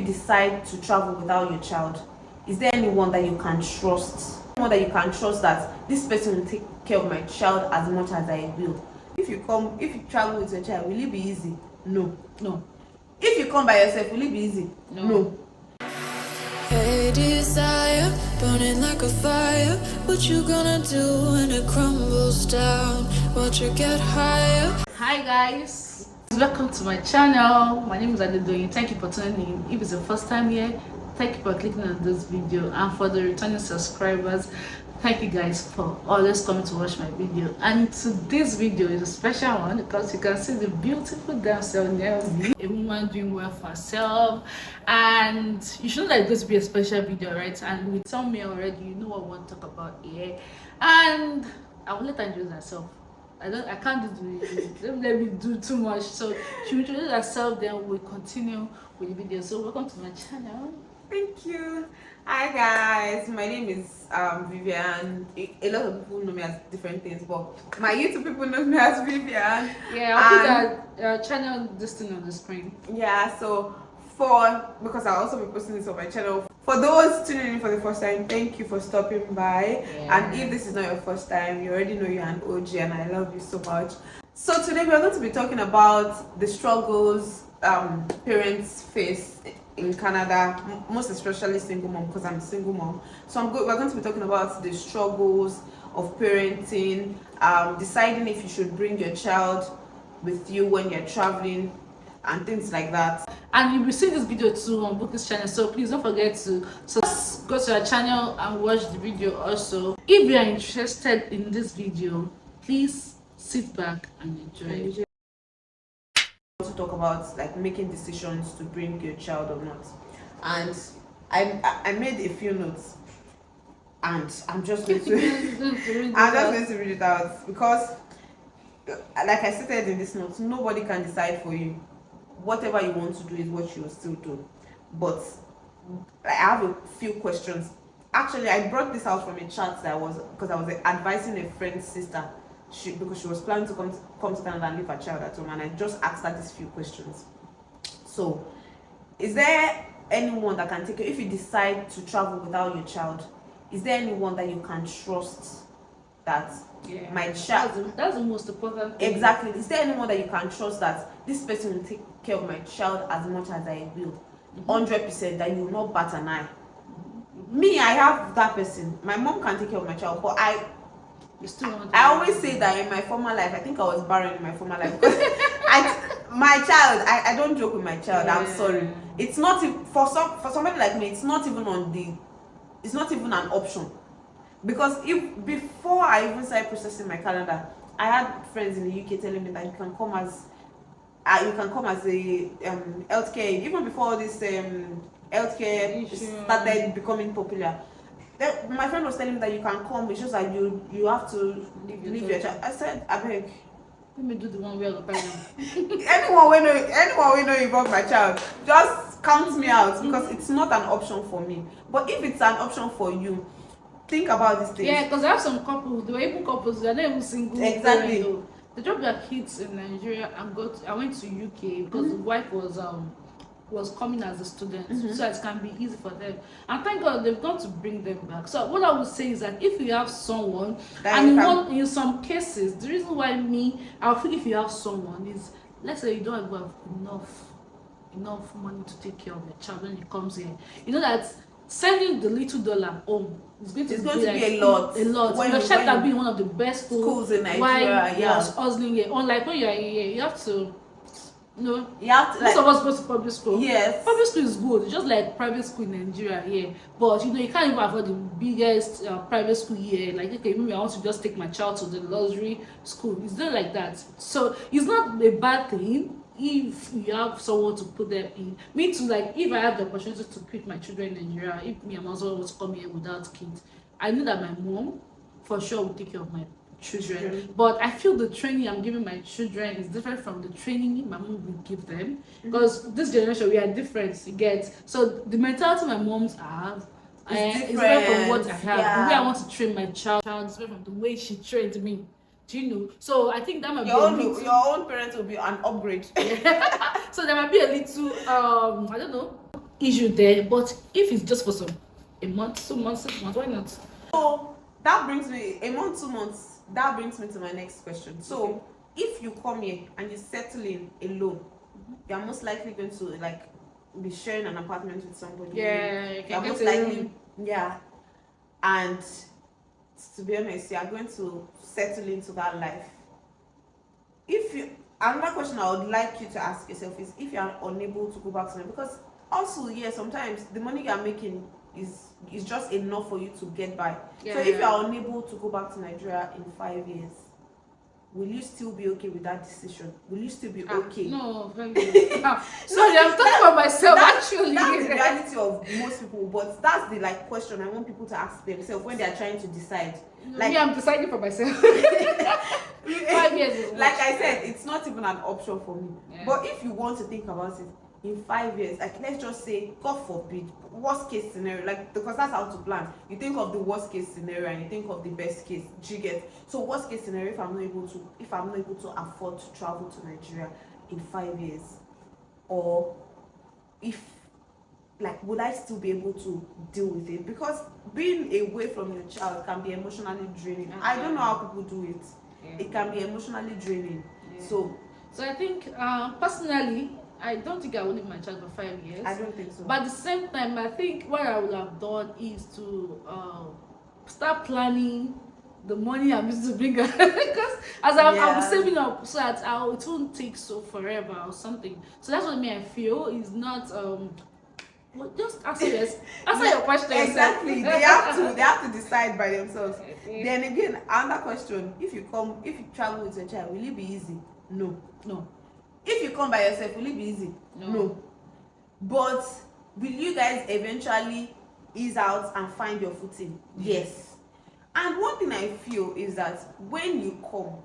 you decide to travel without your child, is there anyone that you can trust? Anyone that you can trust that this person will take care of my child as much as I will? If you travel with your child, will it be easy? No. If you come by yourself, will it be easy? No. Hey, desire, burning like a fire. What you gonna do when it crumbles down? Watch it get higher. Hi guys, welcome to my channel. My name is Adedoyin. Thank you for tuning in. If it's your first time here, thank you for clicking on this video, and for the returning subscribers, thank you guys for always coming to watch my video. And today's video is a special one because you can see the beautiful damsel near me, a woman doing well for herself. And you should know that it's going to be a special video, right? And with some me already, you know what I want to talk about here. And I will let her introduce herself. I can't do it. Don't let me do too much. So she will introduce herself, then we'll continue with the video. So welcome to my channel. Thank you. Hi guys, my name is Vivian. A lot of people know me as different things, but my YouTube people know me as Vivian. Yeah, I'll put that channel this thing on the screen. Yeah, so because I'll also be posting this on my channel. For those tuning in for the first time, thank you for stopping by. Yeah. And if this is not your first time, you already know you're an OG and I love you so much. So today we're going to be talking about the struggles parents face in Canada, most especially single mom, because I'm a single mom. So we're going to be talking about the struggles of parenting, deciding if you should bring your child with you when you're traveling, and things like that. And you'll be seeing this video too on Bookie's channel, so please don't forget to go to our channel and watch the video also. If you are interested in this video, please sit back and enjoy. To talk about like making decisions to bring your child or not, and I made a few notes, and I'm just going to read it out because, like I stated in this note, nobody can decide for you. Whatever you want to do is what you will still do. But I have a few questions. Actually, I brought this out from a chat that because I was advising a friend's sister. Because she was planning to come to Canada and leave her child at home, and I just asked her these few questions. So, is there anyone that can take you if you decide to travel without your child? Is there anyone that you can trust that my child? That's the most important thing. Exactly. Is there anyone that you can trust that this person will take care of my child as much as I will? 100%, that you will not bat an eye. Me, I have that person. My mom can take care of my child, but I always say that in my former life, I think I was barren in my former life because I don't joke with my child. I'm sorry. It's not for somebody like me. It's not even an option, because before I even started processing my Canada, I had friends in the UK telling me that you can come as a healthcare, even before this healthcare started becoming popular. My friend was telling me that you can come, it's just like you have to leave your child. I said, I beg, let me do the one where I'm anyone we know involve my child, just count me out, because it's not an option for me. But if it's an option for you, think about these things. Yeah, because I have some couples, they were even couples, they're not even single. Exactly. They dropped their kids in Nigeria and I went to UK because the wife was coming as a student, so it can be easy for them, and thank God they've got to bring them back. So what I would say is that if you have someone, and in some cases, the reason why I think if you have someone is, let's say you don't have enough money to take care of your child when he comes here, you know that sending the little dollar home is going to be a lot. Your child can be in one of the best schools in Nigeria. Yes, hustling here. Unlike when you are here, you have to. No, you have to. Most of us go to public school. Yes, public school is good. It's just like private school in Nigeria here. But you can't even afford the biggest private school here. Like, okay, maybe I want to just take my child to the luxury school. It's not like that. So it's not a bad thing if you have someone to put them in. Me too. Like, if I have the opportunity to quit my children in Nigeria, if me and my husband was to come here without kids, I know that my mom for sure will take care of my children. But I feel the training I'm giving my children is different from the training my mom will give them, because this generation we are different, you get. So the mentality my moms have is different from what I have. The way I want to train my child is different from the way she trained me. Do you know? So I think that might your own parents will be an upgrade. So there might be a little I don't know, issue there. But if it's just for a month, 2 months, 6 months, why not? So that brings me a month, 2 months. That brings me to my next question. So Okay. if you come here and you settle in alone, you are most likely going to like be sharing an apartment with somebody. Yeah, you You're can most get a likely, room. yeah. And to be honest, you are going to settle into that life. If you, another question I would like you to ask yourself is if you are unable to go back to them, because also sometimes the money you are making is just enough for you to get by. Yeah, so if you yeah. are unable to go back to Nigeria in 5 years, will you still be okay with that decision? Will you still be okay? No, sorry, I'm talking about myself actually. That's the reality of most people, but that's the like question I want people to ask themselves when they are trying to decide. Like, I'm deciding for myself. 5 years is like much. I said, it's not even an option for me. Yeah. But if you want to think about it, in 5 years, like let's just say, God forbid, worst case scenario, like because that's how to plan. You think of the worst case scenario and you think of the best case. Do you get? So worst case scenario, if I'm not able to afford to travel to Nigeria in 5 years, or if like would I still be able to deal with it? Because being away from your child can be emotionally draining. I don't know how people do it. Yeah. It can be emotionally draining. Yeah. So I think personally, I don't think I will leave my child for 5 years. I don't think so. But at the same time, I think what I would have done is to start planning the money I'm using to bring her. Because as I'll be saving up so that it won't take so forever or something. So that's what I feel is not well, just answer your question. Exactly. they have to decide by themselves. Okay. Then again, another question: if you travel with your child, will it be easy? No. If you come by yourself, will it be easy? No. But will you guys eventually ease out and find your footing? Yes. And one thing I feel is that when you come,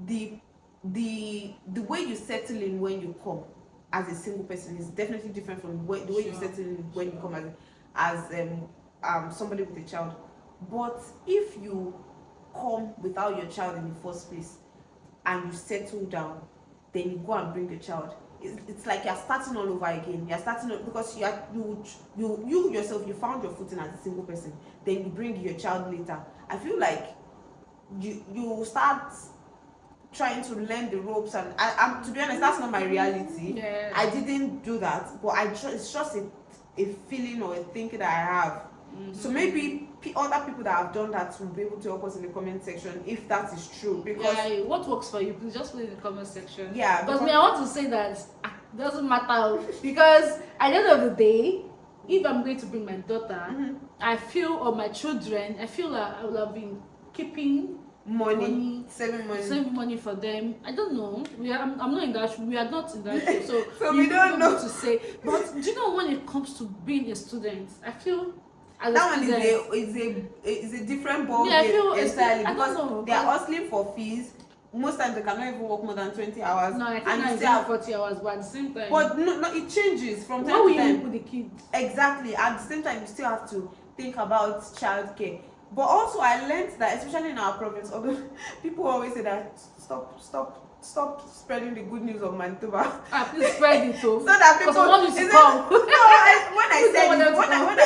the way you settle in when you come as a single person is definitely different from the way you settle in when you come as somebody with a child. But if you come without your child in the first place and you settle down, then you go and bring your child, it's like you're starting all over again. You're starting because you yourself, you found your footing as a single person, then you bring your child later. I feel like you start trying to learn the ropes, and I'm to be honest, that's not my reality. I didn't do that, but it's just a feeling or a thinking that I have. So maybe other people that have done that will be able to help us in the comment section if that is true. Because what works for you, please just put it in the comment section. Because I want to say that it doesn't matter, because at the end of the day, if I'm going to bring my daughter, I feel, or my children, I feel like I will have been keeping money, saving money for them. I don't know. I'm not in that. We are not in that show, so we don't know to say. But do you know when it comes to being a student, I feel that one is a different ball game entirely, because they are hustling for fees. Most times they cannot even work more than 20 hours. No, I think it's still 40 hours, but at the same time. But no, it changes from time to time. What will you do with the kids? Exactly. At the same time, you still have to think about childcare. But also, I learned that, especially in our province, although people always say that stop spreading the good news of Manitoba. Please spread it so that people want you to come. When I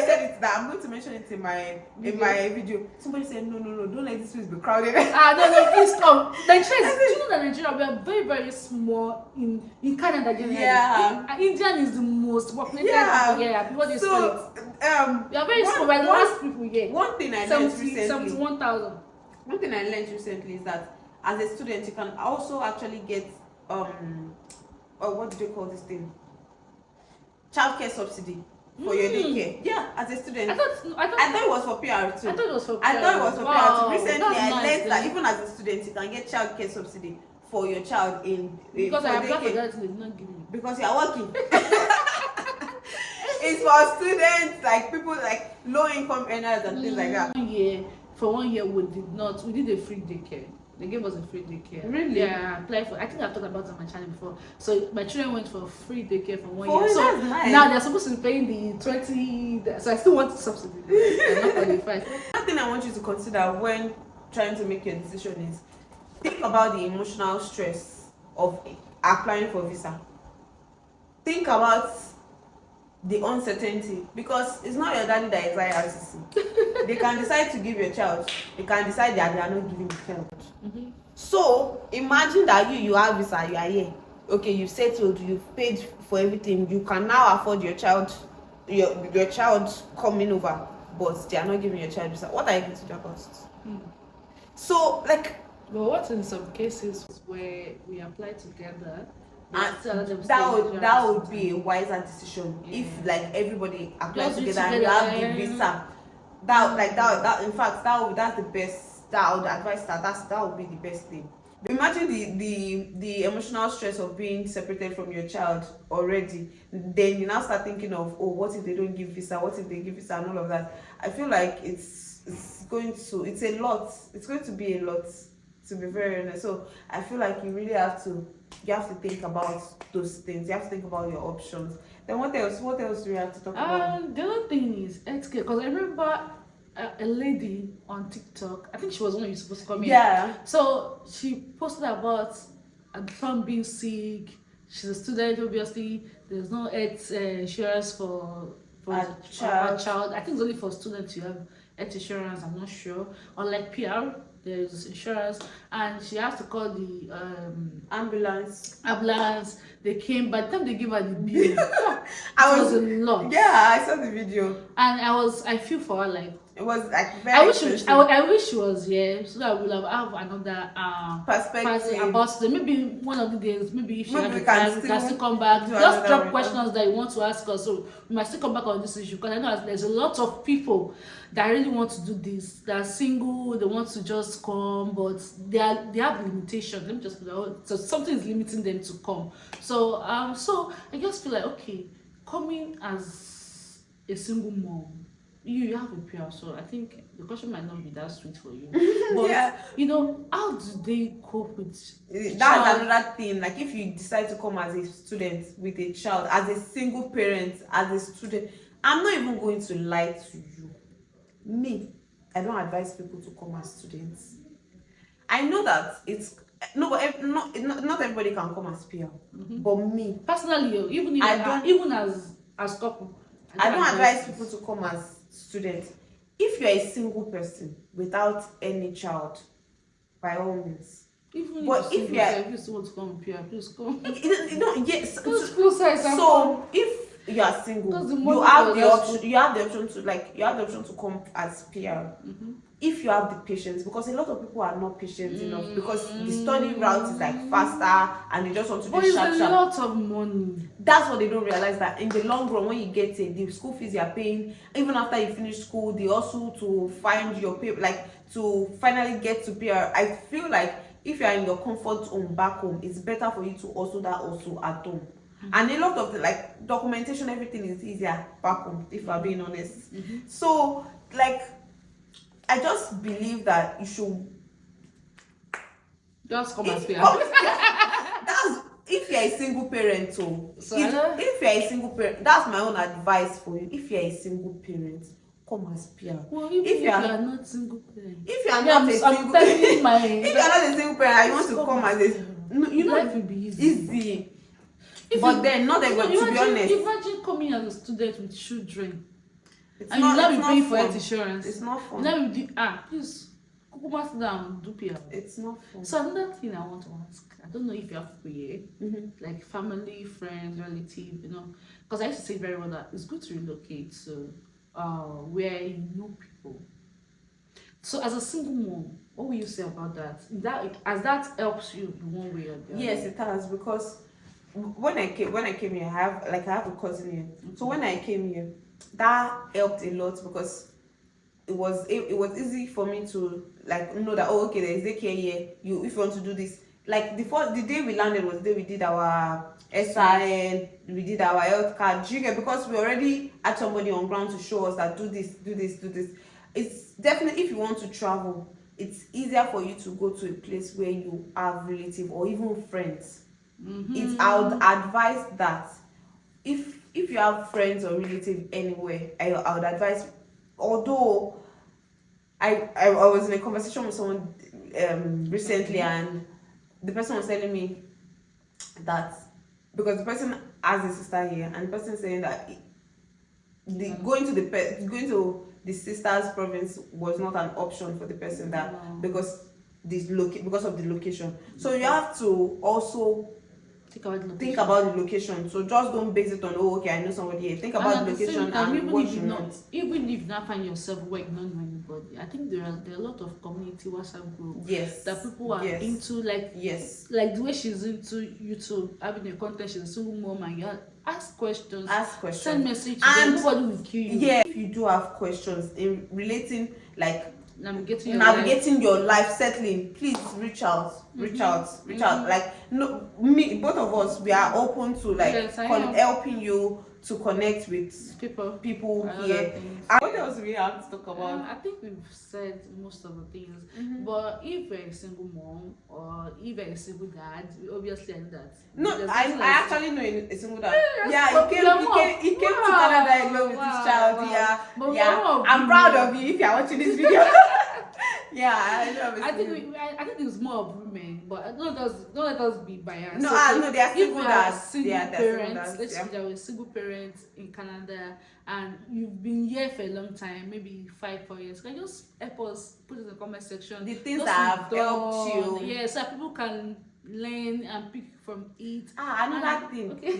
said it that I'm going to mention it in my video. Somebody said no, don't let this place be crowded. No, please come. Nigeria, do you know that Nigeria, we are very, very small in Canada generally. Yeah. Indian is the most populated people here. What do you call it? We are very small, but the last people here. One thing I learned recently. 71,000. One thing I learned recently is that as a student, you can also actually get what do they call this thing? Childcare subsidy for your daycare. Yeah, as a student. I thought it was for PR too. I thought it was for PR. PR too. Recently, I learned that even as a student, you can get childcare subsidy for your child because I applied for that, they did not give me. Because you are working. It's for students, like people like low income earners and things like that. For 1 year, we did a free daycare. They gave us a free daycare. Really? Yeah, I applied for. I think I've talked about it on my channel before. So my children went for free daycare for 1 year. So That's nice. Now they're supposed to be paying the 20. So I still want the subsidy. I'm not qualified. One thing I want you to consider when trying to make your decision is think about the emotional stress of applying for visa. Think about the uncertainty, because it's not your daddy that is IRCC. They can decide to give your child. They can decide that they are not giving the child. So imagine that you have visa, you are here. Okay, you've settled, you've paid for everything. You can now afford your child, your child coming over, but they are not giving your child visa. What are you going to do about it? So like. But what in some cases where we apply together, And and that would be a wiser decision if like everybody applies together and you have the visa. That in fact that's the best. That I would advise that would be the best thing. But imagine the emotional stress of being separated from your child already. Then you now start thinking of, oh, what if they don't give visa? What if they give visa and all of that? I feel like it's a lot. It's going to be a lot, to be very honest. So I feel like you really have to think about those things. You have to think about your options. Then what else do we have to talk about? The other thing is healthcare, because I remember a lady on TikTok, I think she was one you're supposed to come in. Yeah. So she posted about a friend being sick. She's a student, obviously. There's no health insurance for A a child. child. I think it's only for students you have health insurance, I'm not sure. Unlike PR, there's insurance, and she has to call the Ambulance. They came. By the time they give her the bill, I it was a lot. Yeah, I saw the video. And I feel for her, like, It was like very I wish expensive. I wish she was here, so that we'll have another Perspective. person about them. Maybe one of the days, maybe if she Maybe has we the can time, we can still still come back. do Just another drop record. questions that you want to ask us, so we might still come back on this issue, because I know there's a lot of people that really want to do this. They're single, they want to just come, but they have limitations. Let me just put that out. So something is limiting them to come. So so I just feel like, okay, coming as a single mom, you have a PR, so I think the question might not be that sweet for you. But Yeah. how do they cope with That's child? another thing. Like if you decide to come as a student with a child, as a single parent, as a student, I'm not even going to lie to you. Me, I don't advise people to come as students. I know that it's no, but not everybody can come as PR. But me, Personally, even if I don't- even as couple, I don't advise people to come as students. If you're a single person without any child, by all means. Even But if you you're- if you still want to come with PR, please come. Yes. Just close eyes and come. So if you are single, Because the you money have for the that option. You have the option to come as PR. If you have the patience, because a lot of people are not patient enough, because the study route is like faster and they just want to But do it's sharp a sharp. lot of money. That's what they don't realize, that in the long run, when you get it, the school fees you are paying, even after you finish school, the also to find your pay, like to finally get to PR. I feel like if you are in your comfort zone back home, it's better for you to also at home. And a lot of the like documentation, everything is easier back home, if I'm being honest. So like I just believe that you should Just come as if, PR. that's if you're a single parent. So So if you're a single parent, that's my own advice for you. If you're a single parent, come as PR. Well, even if you are not single parent. If you are Yeah, not a I'm single telling my if you are not a single parent and you want to come as a life will be easy. easy. If But you- then not everybody, to be honest, Imagine coming as a student with children, it's and you now be not paying for fun. health insurance. It's not You fun. now be please, Kukuma sit down, do PR. It's not fun. So another thing I want to ask, I don't know if you have people here, like family, friends, relative, because I used to say very well that it's good to relocate to where you know people. So as a single mom, what will you say about that? That helps you in one way or the other? Yes, it has, because when I came here, I have a cousin here. So when I came here, that helped a lot, because it was easy for me to like know that, oh, okay, there is daycare here. If you want to do this, like the day we landed was the day we did our SIN, we did our health card. Do you get? Because we already had somebody on ground to show us that do this. It's definitely, if you want to travel, it's easier for you to go to a place where you have relative or even friends. I would advise that if you have friends or relative anywhere, I would advise. Although I was in a conversation with someone recently, and the person was telling me that, because the person has a sister here, and the person saying that going to the sister's province was not an option for the person that because because of the location. So you have to also think about the location. So just don't base it on okay, I know somebody here. Think about the location and what you want. Even if you not find yourself work, not know anybody, I think there are a lot of community WhatsApp groups that people are into, like like the way she's into YouTube, having a content, she's a single mom, and you ask questions, send message to them, nobody will kill you. Yeah, if you do have questions in relating, like navigating your life, settling, please reach out. Like both of us, we are open to helping you to connect with people here. What else do we have to talk about? I think we've said most of the things. But if you're a single mom or if you're a single dad, obviously I know that. No, I actually know a single dad. He came to Canada alone with his child. I'm proud of you if you're watching this video. I think it was more of women, but don't let us be biased. No, they are single dads. Single parents. Let's say there were single parents in Canada and you've been here for a long time, maybe 5-4 years. Can you just help us put in the comment section the things that have helped you? Yeah, so people can learn and pick from it. Another thing. Okay.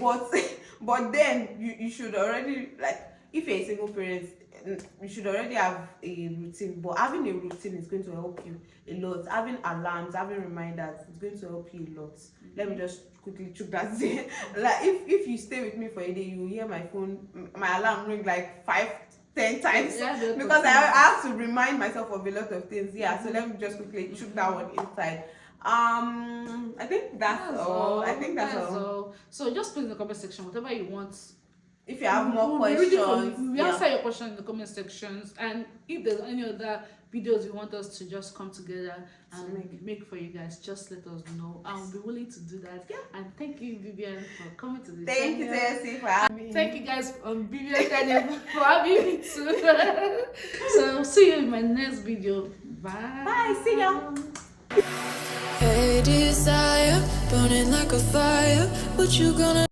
But then you should already, like, if you're a single parent, you should already have a routine. But having a routine is going to help you a lot. Having alarms, having reminders, it's going to help you a lot. Let me just quickly check that. Like if you stay with me for a day, you hear my alarm ring like 5-10 times because I have to remind myself of a lot of things. So let me just quickly check that one inside. I think that's all. That's all. So just put in the comment section whatever you want. If you have more questions, we answer your question in the comment sections, and if there's any other videos you want us to just come together and make for you guys, just let us know. I'll be willing to do that. And thank you, Vivian, for coming to this. Thank you, Tessie, for having me. Thank you guys, Vivian, for having me too. So see you in my next video. Bye. Bye. See ya. Hey, desire, burning like a fire. What you gonna